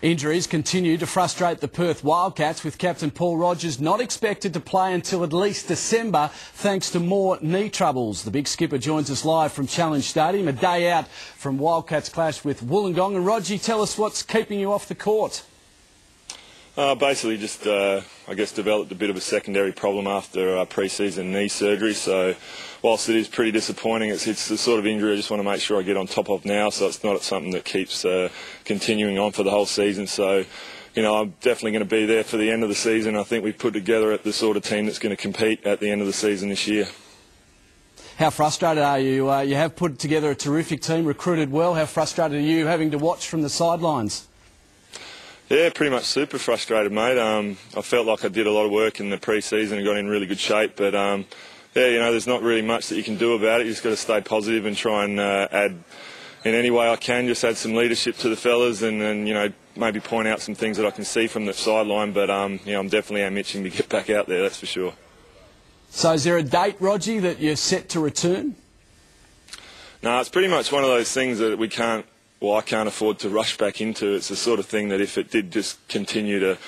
Injuries continue to frustrate the Perth Wildcats, with captain Paul Rogers not expected to play until at least December thanks to more knee troubles. The big skipper joins us live from Challenge Stadium, a day out from Wildcats' clash with Wollongong. And Rogie, tell us what's keeping you off the court. Basically just, I guess, developed a bit of a secondary problem after pre-season knee surgery. So whilst it is pretty disappointing, it's the sort of injury I just want to make sure I get on top of now, so it's not something that keeps continuing on for the whole season. So, you know, I'm definitely going to be there for the end of the season. I think we've put together the sort of team that's going to compete at the end of the season this year. How frustrated are you? You have put together a terrific team, recruited well. How frustrated are you having to watch from the sidelines? Yeah, pretty much super frustrated, mate. I felt like I did a lot of work in the pre-season and got in really good shape, but yeah, you know, there's not really much that you can do about it. You just got to stay positive and try and add, in any way I can, just add some leadership to the fellas and you know, maybe point out some things that I can see from the sideline. But you know, I'm definitely itching to get back out there, that's for sure. So is there a date, Rogie, that you're set to return? No, it's pretty much one of those things that I can't afford to rush back into. It's the sort of thing that if it did just continue to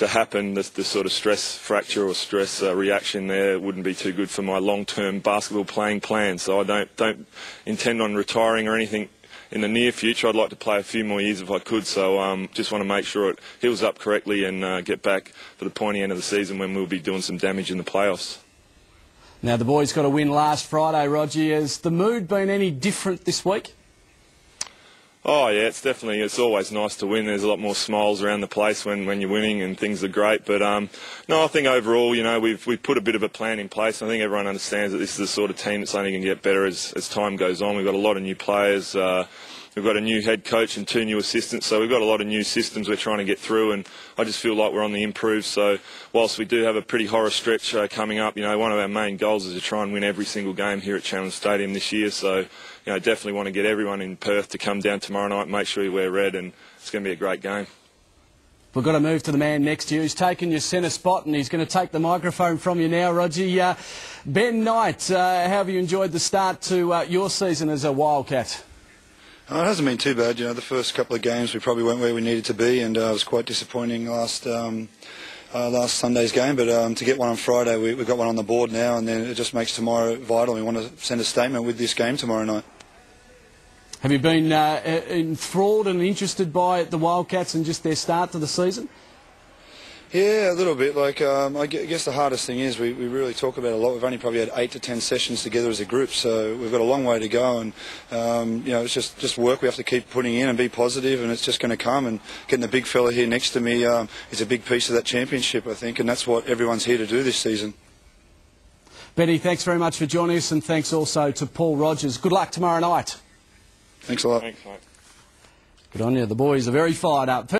happen, the sort of stress fracture or stress reaction there wouldn't be too good for my long-term basketball playing plan. So I don't intend on retiring or anything in the near future. I'd like to play a few more years if I could. So just want to make sure it heals up correctly and get back for the pointy end of the season when we'll be doing some damage in the playoffs. Now, the boys got a win last Friday, Rogie. Has the mood been any different this week? Oh yeah, it's always nice to win. There's a lot more smiles around the place when you're winning and things are great. But no, I think overall, you know, we've put a bit of a plan in place. I think everyone understands that this is the sort of team that's only going to get better as time goes on. We've got a lot of new players. We've got a new head coach and 2 new assistants, so we've got a lot of new systems we're trying to get through, and I just feel like we're on the improve. So whilst we do have a pretty horror stretch coming up, you know, one of our main goals is to try and win every single game here at Challenge Stadium this year. So, you know, definitely want to get everyone in Perth to come down tomorrow night and make sure you wear red, and it's going to be a great game. We've got to move to the man next to you. He's taken your centre spot and he's going to take the microphone from you now, Rogie. Ben Knight, how have you enjoyed the start to your season as a Wildcat? It hasn't been too bad. You know, the first couple of games we probably weren't where we needed to be, and it was quite disappointing last Sunday's game. But to get one on Friday, we've got one on the board now, and then it just makes tomorrow vital. We want to send a statement with this game tomorrow night. Have you been enthralled and interested by the Wildcats and just their start to the season? Yeah, a little bit. Like I guess the hardest thing is we really talk about it a lot. We've only probably had 8 to 10 sessions together as a group, so we've got a long way to go. And you know, it's just work we have to keep putting in and be positive, and it's just going to come. And getting the big fella here next to me is a big piece of that championship, I think, and that's what everyone's here to do this season. Benny, thanks very much for joining us, and thanks also to Paul Rogers. Good luck tomorrow night. Thanks a lot. Thanks, mate. Good on you. The boys are very fired up.